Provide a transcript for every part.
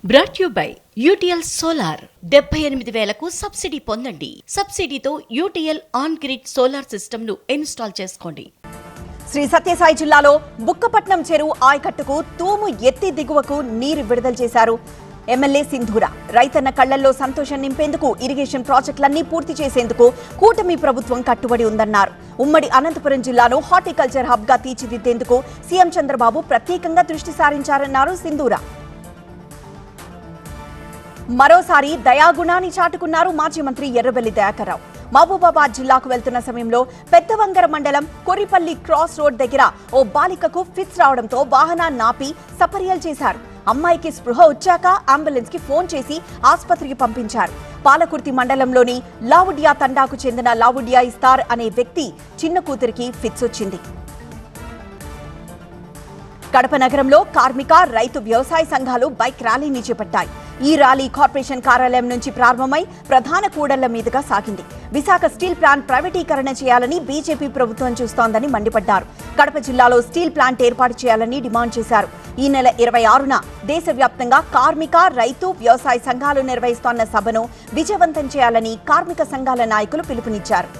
Brought you by UTL solar 78,000కు subsidy పొందండి. సబ్సిడీతో UTL on grid solar system ను ఇన్స్టాల్ చేసుకోండి. శ్రీ సత్యసాయి జిల్లాలో బుక్కపట్నం చెరువు ఆయకట్టుకు తూము ఎత్తి దిగువకు నీరు విడుదల చేశారు ఎమ్మెల్యే సింధూర. రైతన్న కళ్లల్లో సంతోషం నింపేందుకు ఇరిగేషన్ ప్రాజెక్టులన్నీ పూర్తి చేసేందుకు కూటమి ప్రభుత్వం కట్టుబడి ఉందన్నారు. ఉమ్మడి అనంతపురం జిల్లాను హార్టికల్చర్ హబ్ గా తీర్చిదిద్దేందుకు సీఎం చంద్రబాబు ప్రత్యేకంగా దృష్టి సారించారన్నారు సింధూర. మరోసారి దయాగుణాన్ని చాటుకున్నారు మాజీ మంత్రి ఎర్రబెల్లి దయాకర్రావు. మహబూబాబాద్ జిల్లాకు వెళ్తున్న సమయంలో పెద్దవంగర మండలం కొరిపల్లి క్రాస్ రోడ్ దగ్గర ఓ బాలికకు ఫిట్స్ రావడంతో వాహనాన్ని ఆపి సపర్యలు చేశారు. అమ్మాయికి స్పృహ వచ్చాక అంబులెన్స్ కి ఫోన్ చేసి ఆసుపత్రికి పంపించారు. పాలకుర్తి మండలంలోని లావుడియా తండాకు చెందిన లావుడియా ఇస్తార్ అనే వ్యక్తి చిన్న కూతురికి ఫిట్స్ వచ్చింది. కడప నగరంలో కార్మిక, రైతు, వ్యవసాయ సంఘాలు బైక్ ర్యాలీని చేపట్టాయి. ఈ ర్యాలీ కార్పొరేషన్ కార్యాలయం నుంచి ప్రారంభమై ప్రధాన కూడళ్ల మీదుగా సాగింది. విశాఖ స్టీల్ ప్లాంట్ ప్రైవేటీకరణ చేయాలని బీజేపీ ప్రభుత్వం చూస్తోందని మండిపడ్డారు. కడప జిల్లాలో స్టీల్ ప్లాంట్ ఏర్పాటు చేయాలని డిమాండ్ చేశారు. ఈ నెల 26న దేశవ్యాప్తంగా కార్మిక, రైతు, వ్యవసాయ సంఘాలు నిర్వహిస్తోన్న సభను విజయవంతం చేయాలని కార్మిక సంఘాల నాయకులు పిలుపునిచ్చారు.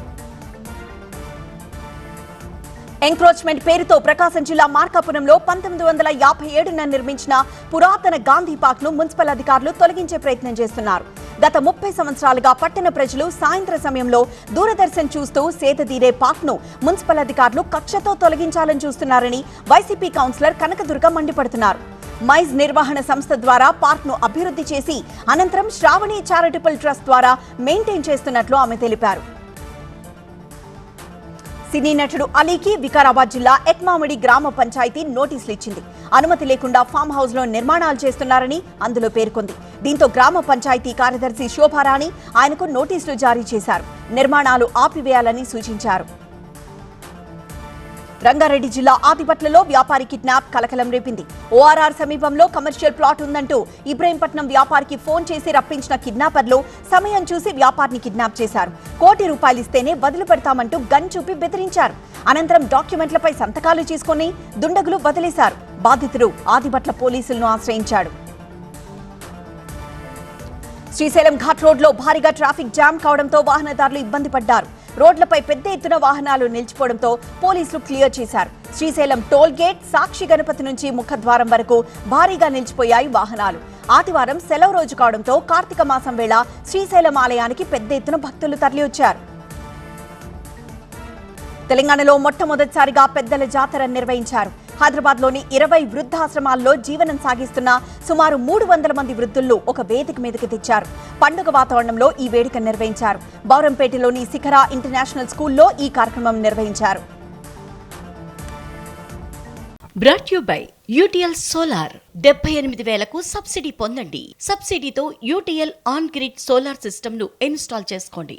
ఎంక్రోచ్మెంట్ పేరుతో ప్రకాశం జిల్లా మార్కాపురంలో 1957న నిర్మించిన పురాతన గాంధీ పార్క్ ను మున్సిపల్ అధికారులు తొలగించే ప్రయత్నం చేస్తున్నారు. గత 30 సంవత్సరాలుగా పట్టణ ప్రజలు సాయంత్రం సమయంలో దూరదర్శన్ చూస్తూ సేదతీరే పార్క్ ను మున్సిపల్ అధికారులు కక్షతో తొలగించాలని చూస్తున్నారని వైసీపీ కౌన్సిలర్ కనకదుర్గ మండిపడుతున్నారు. మైజ్ నిర్వహణ సంస్థ ద్వారా పార్క్ ను అభివృద్ధి చేసి అనంతరం శ్రావణి చారిటబుల్ ట్రస్ట్ ద్వారా మెయింటైన్ చేస్తున్నట్లు ఆమె తెలిపారు. సినీ నటుడు అలీకి వికారాబాద్ జిల్లా ఎట్మామిడి గ్రామ పంచాయతీ నోటీసులు ఇచ్చింది. అనుమతి లేకుండా ఫామ్ హౌస్ లో నిర్మాణాలు చేస్తున్నారని అందులో పేర్కొంది. దీంతో గ్రామ పంచాయతీ కార్యదర్శి శోభారాణి ఆయనకు నోటీసులు జారీ చేశారు. నిర్మాణాలు ఆపివేయాలని సూచించారు. రంగారెడ్డి జిల్లా ఆదిపట్లలో వ్యాపారి కిడ్నాప్ కలకలం రేపింది. ఓఆర్ఆర్ సమీపంలో కమర్షియల్ ప్లాట్ ఉందంటూ ఇబ్రహీంపట్నం వ్యాపారికి ఫోన్ చేసి రప్పించిన కిడ్నాపర్లు సమయం చూసి వ్యాపారిని కిడ్నాప్ చేశారు. ₹1 కోటి ఇస్తేనే వదిలిపెడతామంటూ గన్ చూపి బెదిరించారు. అనంతరం డాక్యుమెంట్లపై సంతకాలు చేసుకుని దుండగులు వదిలేశారు. బాధితుడు ఆదిపట్ల పోలీసులను ఆశ్రయించాడు. శ్రీశైలం ఘాట్ రోడ్లో భారీగా ట్రాఫిక్ జామ్ కావడంతో వాహనదారులు ఇబ్బంది పడ్డారు. రోడ్లపై పెద్ద ఎత్తున వాహనాలు నిలిచిపోవడంతో పోలీసులు క్లియర్ చేశారు. శ్రీశైలం టోల్ గేట్, సాక్షి గణపతి నుంచి ముఖద్వారం వరకు భారీగా నిలిచిపోయాయి వాహనాలు. ఆదివారం సెలవు రోజు కావడంతో కార్తీక మాసం వేళ శ్రీశైలం ఆలయానికి పెద్ద ఎత్తున భక్తులు తరలివచ్చారు. తెలంగాణలో మొట్టమొదటిసారిగా పెద్దల జాతర నిర్వహించారు. హైదరాబాద్ లోని 20 వృద్ధాశ్రమాల్లో జీవనం సాగిస్తున్న సుమారు 300 మంది వృద్ధులను ఒక వేదిక మీదకి తెచ్చారు. పండుగ వాతావరణంలో ఈ వేడుక నిర్వహించారు. బౌరంపేటలోని శిఖరా ఇంటర్నేషనల్ స్కూల్లో ఈ కార్యక్రమం నిర్వహించారు. Brought you by UTL solar 78,000కు సబ్సిడీ పొందండి. సబ్సిడీతో UTL on grid solar system ను ఇన్స్టాల్ చేసుకోండి.